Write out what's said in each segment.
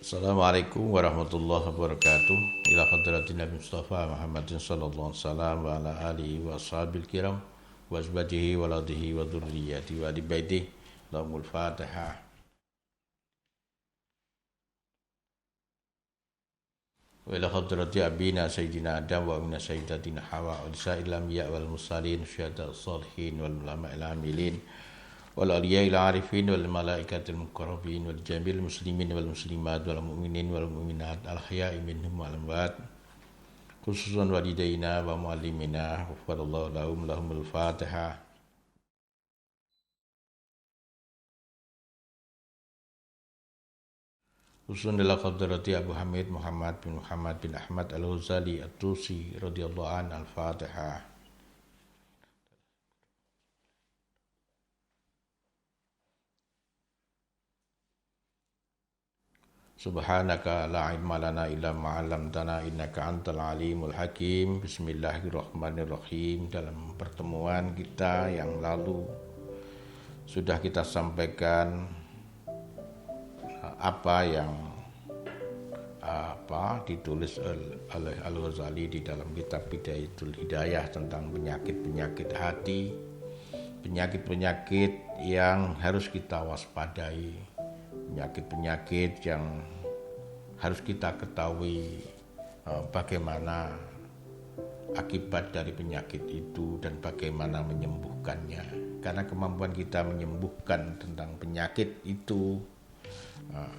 Assalamualaikum warahmatullahi wabarakatuh. Ila hadratin Nabi Mustafa Muhammadin sallallahu alaihi wasallam wa ala alihi wa ashabil kiram wa azwajihi wa ladihi wa dzurriyyati wa ali baitihi. Lahumul Fatihah. Wa ila hadrati abina sayyidina Adam wa minna sayyidatina Hawa wa lisa'il anbiya wal mursalin syuhada salihin wal ulama'il amilin wal awliyail arifin wal malaikatil muqarrabin wal jamil muslimin wal muslimat wal mu'minin wal mu'minat al ahya'i minhum wal amwat khususan walidaina wa muallimina waffadallahu lahumul Fatihah. Khususan ila hadrati Abu Hamid Muhammad bin Ahmad Al-Ghazali At-Tusi radhiyallahu an al-Fatihah. Subhanaka la ilma lana illa ma 'allamtana innaka antal alimul hakim. Bismillahirrahmanirrahim. Dalam pertemuan kita yang lalu sudah kita sampaikan apa yang ditulis oleh Al-Ghazali di dalam kitab Bidayatul Hidayah tentang penyakit-penyakit hati, penyakit-penyakit yang harus kita waspadai, penyakit-penyakit yang harus kita ketahui bagaimana akibat dari penyakit itu dan bagaimana menyembuhkannya. Karena kemampuan kita menyembuhkan tentang penyakit itu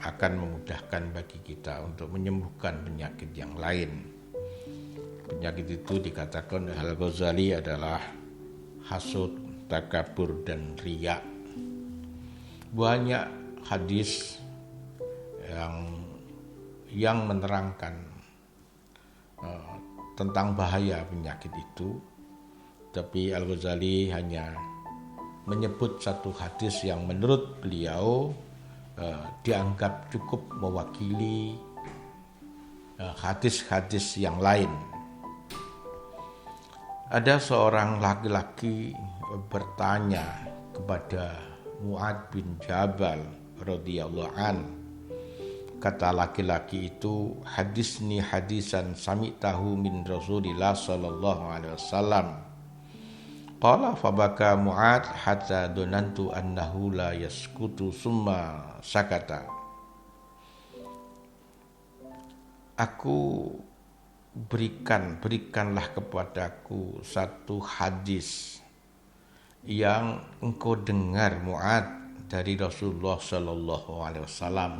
akan memudahkan bagi kita untuk menyembuhkan penyakit yang lain. Penyakit itu dikatakan oleh Al-Ghazali adalah hasud, takabur, dan riya. Banyak hadis yang menerangkan tentang bahaya penyakit itu, tapi Al-Ghazali hanya menyebut satu hadis yang menurut beliau dianggap cukup mewakili hadis-hadis yang lain. Ada seorang laki-laki bertanya kepada Mu'ad bin Jabal radhiyallahu an. Kata laki-laki itu, hadisni hadisan sami'tahu min Rasulillah sallallahu alaihi wasallam. Qala fabaka Mu'ad hatta donantu annahu la yaskutu summa sakata. Aku berikanlah kepadaku satu hadis yang engkau dengar Mu'ad dari Rasulullah sallallahu alaihi wasallam,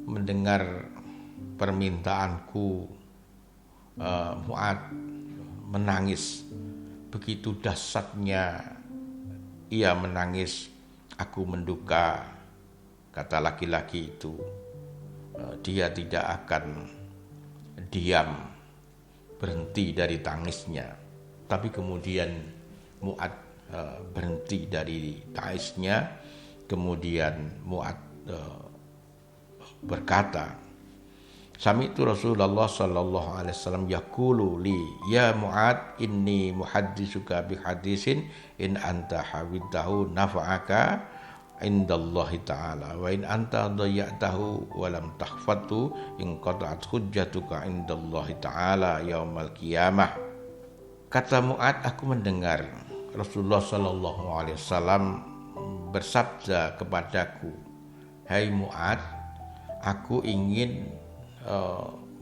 mendengar permintaanku. Mu'ad menangis. Begitu dahsyatnya ia menangis, aku menduka. Kata laki-laki itu, dia tidak akan diam, berhenti dari tangisnya. Tapi kemudian Mu'ad berhenti dari tangisnya. Kemudian Mu'ad berkata, Sami'tu Rasulullah sallallahu alaihi wasallam yaqulu li ya Mu'ad inni muhadditsuka bi hadisin in anta hawidtahu nafa'aka indallahi ta'ala wa in anta dhayya'tahu wa lam tahfadhu in qata'at hujjatuka indallahi ta'ala yaumal qiyamah. Kata Mu'ad, aku mendengar Rasulullah sallallahu alaihi wasallam bersabda kepadaku, "Hai Mu'ad, aku ingin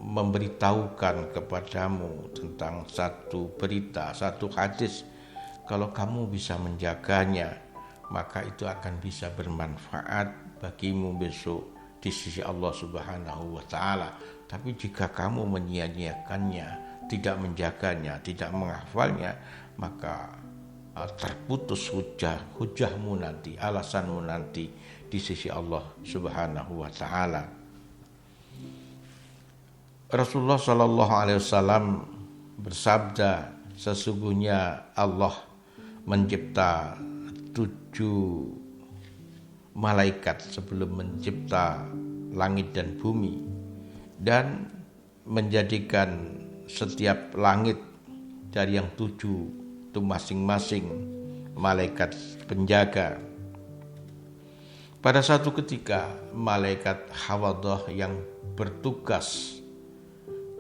memberitahukan kepadamu tentang satu berita, satu hadis. Kalau kamu bisa menjaganya, maka itu akan bisa bermanfaat bagimu besok di sisi Allah Subhanahu wa Ta'ala. Tapi jika kamu menyia-nyiakannya, tidak menjaganya, tidak menghafalnya, maka terputus hujahmu nanti, alasanmu nanti di sisi Allah Subhanahu wa Ta'ala." Rasulullah Shallallahu Alaihi Wasallam bersabda, sesungguhnya Allah mencipta 7 malaikat sebelum mencipta langit dan bumi, dan menjadikan setiap langit dari yang 7 itu masing-masing malaikat penjaga. Pada satu ketika malaikat Hafadah yang bertugas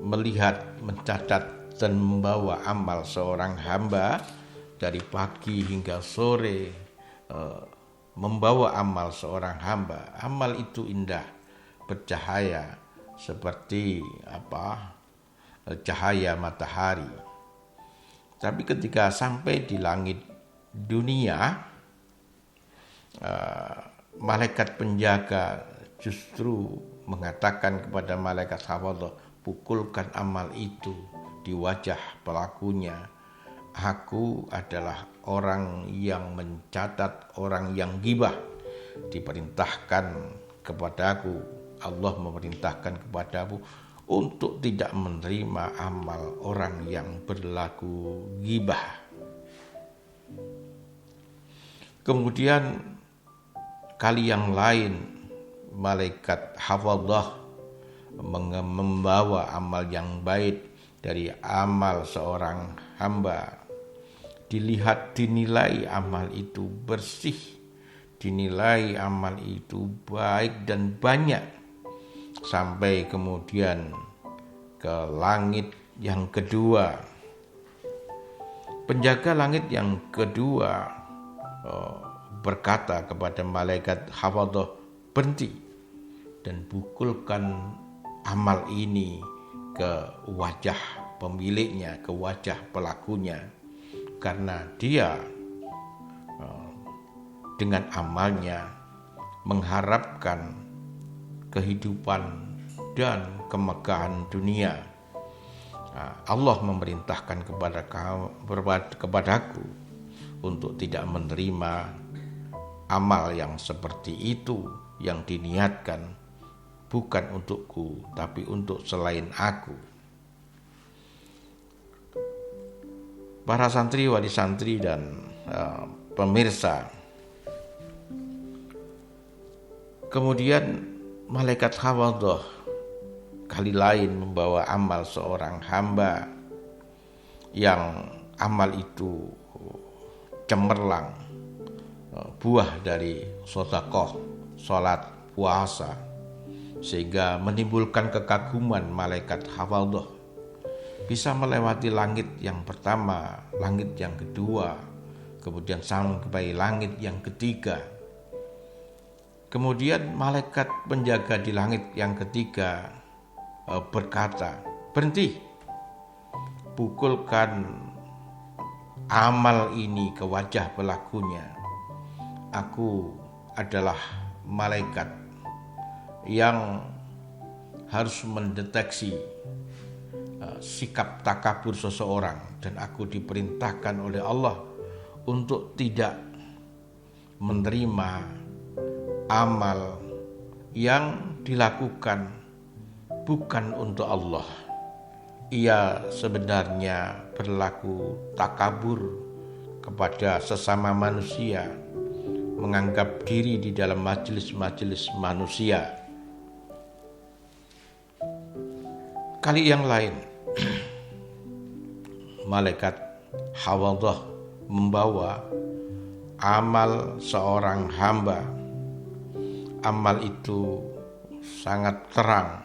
melihat, mencatat dan membawa amal seorang hamba dari pagi hingga sore, membawa amal seorang hamba. Amal itu indah, bercahaya seperti cahaya matahari. Tapi ketika sampai di langit dunia, malaikat penjaga justru mengatakan kepada malaikat Hafadah, pukulkan amal itu di wajah pelakunya. Aku adalah orang yang mencatat, orang yang ghibah. Diperintahkan kepadaku, Allah memerintahkan kepadamu untuk tidak menerima amal orang yang berlaku ghibah. Kemudian kali yang lain malaikat Hafadah membawa amal yang baik dari amal seorang hamba. Dilihat, dinilai amal itu bersih, dinilai amal itu baik dan banyak, sampai kemudian ke langit yang kedua. Penjaga langit yang kedua berkata kepada malaikat Hafadah, berhenti dan pukulkan amal ini ke wajah pemiliknya, ke wajah pelakunya, karena dia dengan amalnya mengharapkan kehidupan dan kemegahan dunia. Allah memerintahkan kepadaku untuk tidak menerima amal yang seperti itu yang diniatkan bukan untukku, tapi untuk selain aku. Para santri, wali santri dan pemirsa, kemudian malaikat Hafadah kali lain membawa amal seorang hamba yang amal itu cemerlang, buah dari sedekah, salat, puasa, sehingga menimbulkan kekaguman malaikat Hafadah. Bisa melewati langit yang pertama, langit yang kedua, kemudian sampai langit yang ketiga. Kemudian malaikat penjaga di langit yang ketiga berkata, berhenti, pukulkan amal ini ke wajah pelakunya. Aku adalah malaikat yang harus mendeteksi sikap takabur seseorang, dan aku diperintahkan oleh Allah untuk tidak menerima amal yang dilakukan bukan untuk Allah. Ia sebenarnya berlaku takabur kepada sesama manusia, menganggap diri di dalam majelis-majelis manusia. kali yang lain malaikat Hafadah membawa amal seorang hamba. Amal itu sangat terang,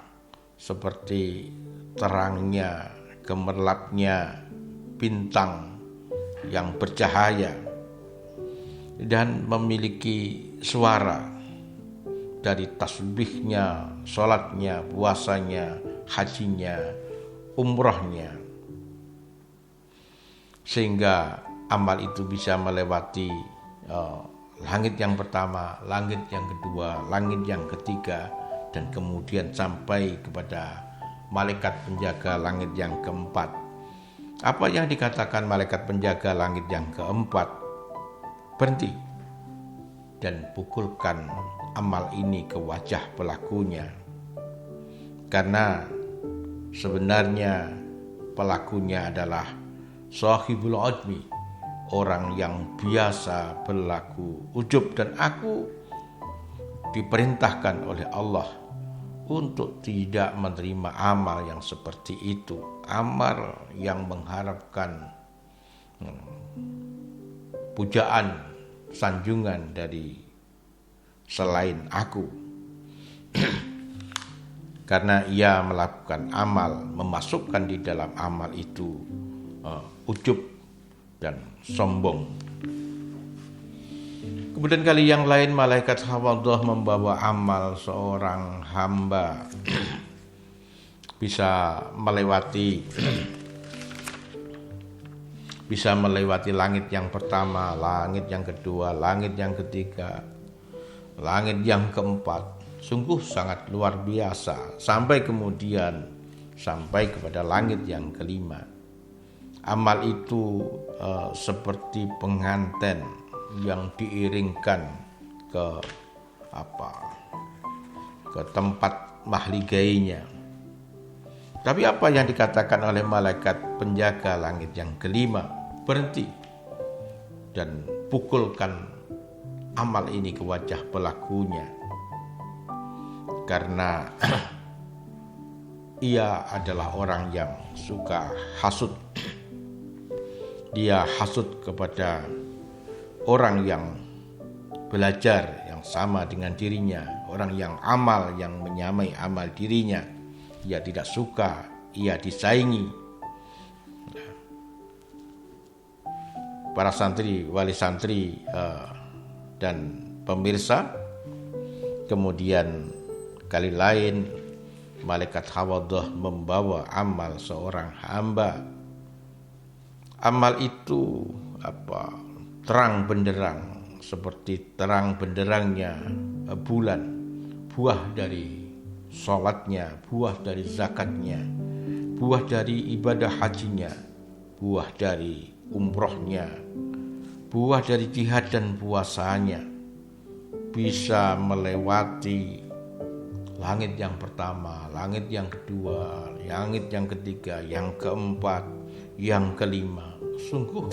seperti terangnya, gemerlapnya bintang yang bercahaya, dan memiliki suara dari tasbihnya, sholatnya, puasanya, hajinya, umrohnya, sehingga amal itu bisa melewati langit yang pertama, langit yang kedua, langit yang ketiga, dan kemudian sampai kepada malaikat penjaga langit yang keempat. Apa yang dikatakan malaikat penjaga langit yang keempat? Berhenti dan pukulkan amal ini ke wajah pelakunya, karena sebenarnya pelakunya adalah sahibul ujmi, orang yang biasa berlaku ujub, dan aku diperintahkan oleh Allah untuk tidak menerima amal yang seperti itu, amal yang mengharapkan pujaan, sanjungan dari selain aku. Karena ia melakukan amal, memasukkan di dalam amal itu ujub dan sombong. Kemudian kali yang lain malaikat Hafadah membawa amal seorang hamba bisa melewati langit yang pertama, langit yang kedua, langit yang ketiga, langit yang keempat. Sungguh sangat luar biasa, sampai kemudian sampai kepada langit yang kelima. Amal itu seperti pengantin yang diiringkan ke tempat mahligainya. Tapi apa yang dikatakan oleh malaikat penjaga langit yang kelima? Berhenti dan pukulkan amal ini ke wajah pelakunya, karena ia adalah orang yang suka hasud. Dia hasud kepada orang yang belajar yang sama dengan dirinya, orang yang amal yang menyamai amal dirinya. Ia tidak suka, ia disaingi. Para santri, wali santri dan pemirsa, kemudian kali lain malaikat Hafadah membawa amal seorang hamba. Amal itu terang benderang, seperti terang benderangnya bulan, buah dari sholatnya, buah dari zakatnya, buah dari ibadah hajinya, buah dari umrohnya, buah dari jihad dan puasanya, bisa melewati langit yang pertama, langit yang kedua, langit yang ketiga, yang keempat, yang kelima. Sungguh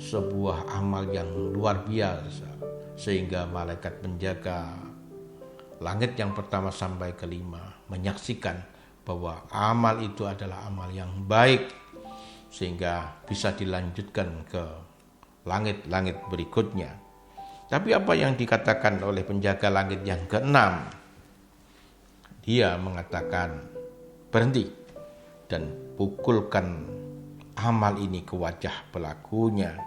sebuah amal yang luar biasa, sehingga malaikat penjaga langit yang pertama sampai kelima menyaksikan bahwa amal itu adalah amal yang baik, sehingga bisa dilanjutkan ke langit-langit berikutnya. Tapi apa yang dikatakan oleh penjaga langit yang keenam? Dia mengatakan, berhenti dan pukulkan amal ini ke wajah pelakunya,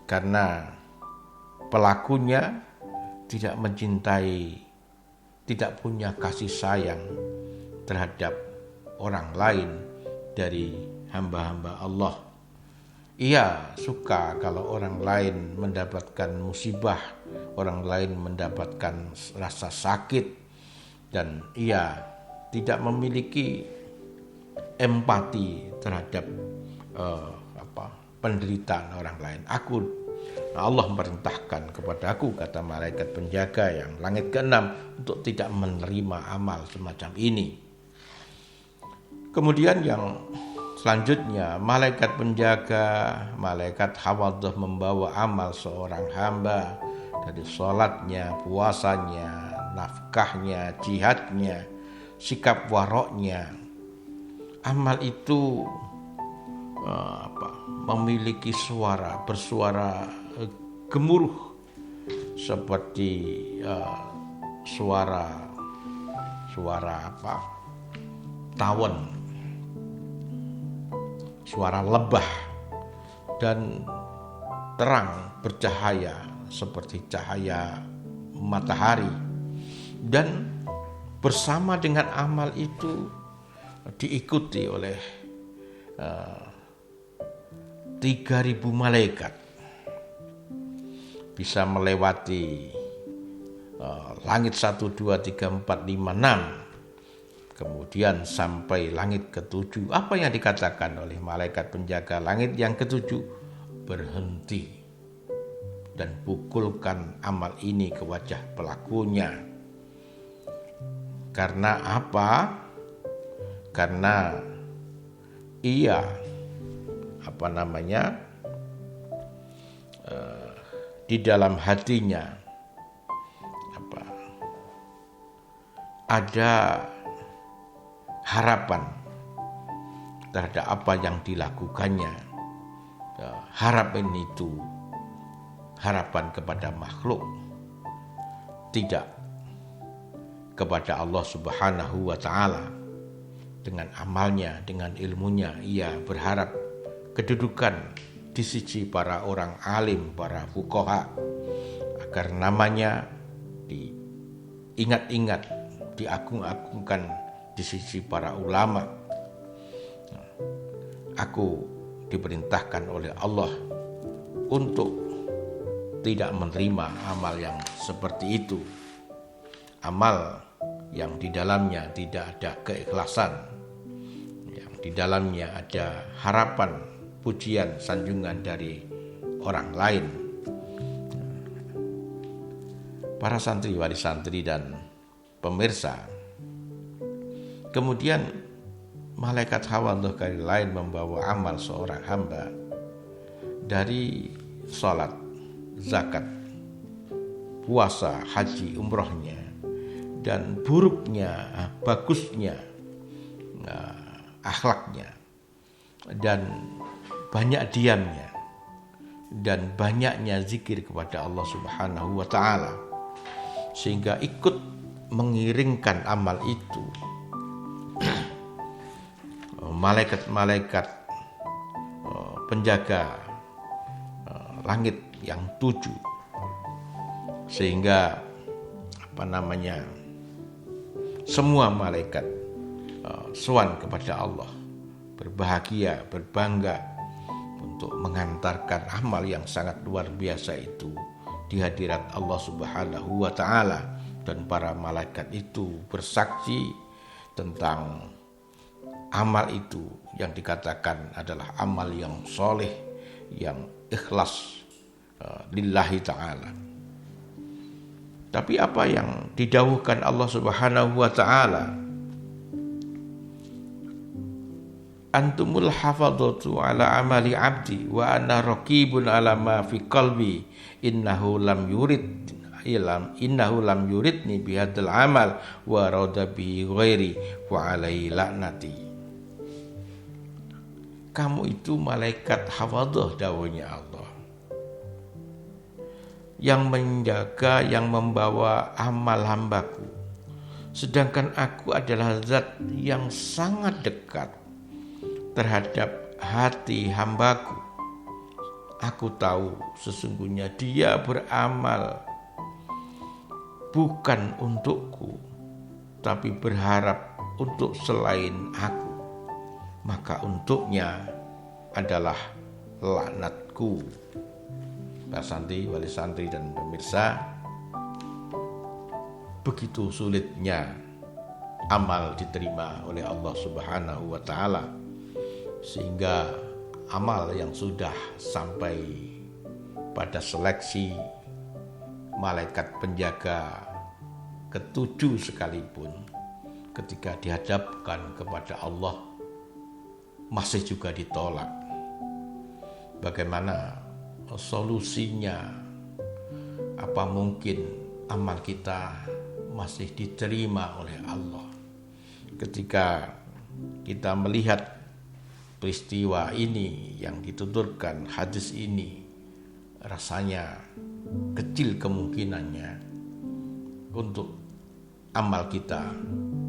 karena pelakunya tidak mencintai, tidak punya kasih sayang terhadap orang lain dari hamba-hamba Allah. Ia suka kalau orang lain mendapatkan musibah, orang lain mendapatkan rasa sakit, dan ia tidak memiliki empati terhadap penderitaan orang lain. Allah memerintahkan kepada aku, kata malaikat penjaga yang langit keenam, untuk tidak menerima amal semacam ini. Kemudian yang selanjutnya, malaikat penjaga, malaikat Hafadah membawa amal seorang hamba dari sholatnya, puasanya, nafkahnya, jihadnya, sikap waroknya, amal itu memiliki bersuara gemuruh seperti suara tawon, suara lebah, dan terang bercahaya seperti cahaya matahari. Dan bersama dengan amal itu diikuti oleh 3.000 malaikat, bisa melewati langit 1, 2, 3, 4, 5, 6, kemudian sampai langit ke-7. Apa yang dikatakan oleh malaikat penjaga langit yang ke-7? Berhenti dan pukulkan amal ini ke wajah pelakunya. Karena apa? Karena ia di dalam hatinya ada harapan terhadap apa yang dilakukannya. Harapan itu harapan kepada makhluk, tidak kepada Allah Subhanahu wa ta'ala. Dengan amalnya, dengan ilmunya, ia berharap kedudukan di sisi para orang alim, para fuqaha, agar namanya diingat-ingat, diagung-agungkan di sisi para ulama. Aku diperintahkan oleh Allah untuk tidak menerima amal yang seperti itu, amal yang di dalamnya tidak ada keikhlasan, yang di dalamnya ada harapan, pujian, sanjungan dari orang lain. Para santri, wali santri, dan pemirsa, kemudian malaikat hafadzah kali lain membawa amal seorang hamba dari sholat, zakat, puasa, haji, umrohnya, dan buruknya, bagusnya akhlaknya, dan banyak diamnya, dan banyaknya zikir kepada Allah Subhanahu wa ta'ala, sehingga ikut mengiringkan amal itu malaikat-malaikat penjaga langit yang 7, sehingga semua malaikat sowan kepada Allah, berbahagia, berbangga untuk mengantarkan amal yang sangat luar biasa itu di hadirat Allah Subhanahu wa ta'ala. Dan para malaikat itu bersaksi tentang amal itu yang dikatakan adalah amal yang soleh, yang ikhlas lillahi ta'ala. Tapi apa yang didawuhkan Allah Subhanahu wa ta'ala? Antumul hafadhatu ala amali abdi wa ana raqibun ala ma fi qalbi innahu lam yuridni bihadzal amal wa rada bi ghairi wa alaihi laknati. Kamu itu malaikat hafadhah, dawuhnya Allah, yang menjaga, yang membawa amal hambaku, sedangkan aku adalah zat yang sangat dekat terhadap hati hambaku. Aku tahu sesungguhnya dia beramal bukan untukku, tapi berharap untuk selain aku, maka untuknya adalah laknatku. Para santri, wali santri, dan pemirsa, begitu sulitnya amal diterima oleh Allah Subhanahu wa ta'ala, sehingga amal yang sudah sampai pada seleksi malaikat penjaga ke-7 sekalipun, ketika dihadapkan kepada Allah masih juga ditolak. Bagaimana solusinya? Apa mungkin amal kita masih diterima oleh Allah ketika kita melihat peristiwa ini yang dituturkan hadis ini, rasanya kecil kemungkinannya untuk amal kita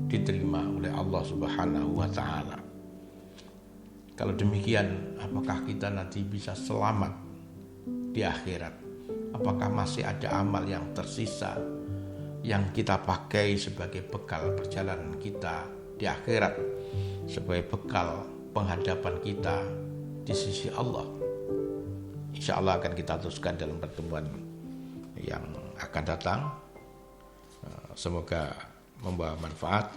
diterima oleh Allah Subhanahu wa taala. Kalau demikian, apakah kita nanti bisa selamat di akhirat? Apakah masih ada amal yang tersisa yang kita pakai sebagai bekal perjalanan kita di akhirat, sebagai bekal penghadapan kita di sisi Allah? Insya Allah akan kita teruskan dalam pertemuan yang akan datang. Semoga membawa manfaat,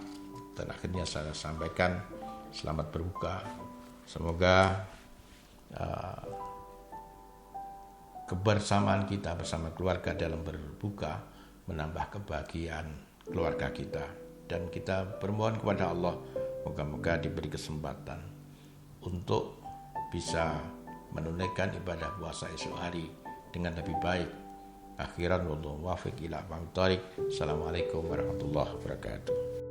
dan akhirnya saya sampaikan selamat berbuka. Semoga kebersamaan kita bersama keluarga dalam berbuka menambah kebahagiaan keluarga kita, dan kita bermohon kepada Allah moga-moga diberi kesempatan untuk bisa menunaikan ibadah puasa esok hari dengan lebih baik. Akhiran wallahu muwaffiq ila aqwamit thoriq. Assalamualaikum warahmatullahi wabarakatuh.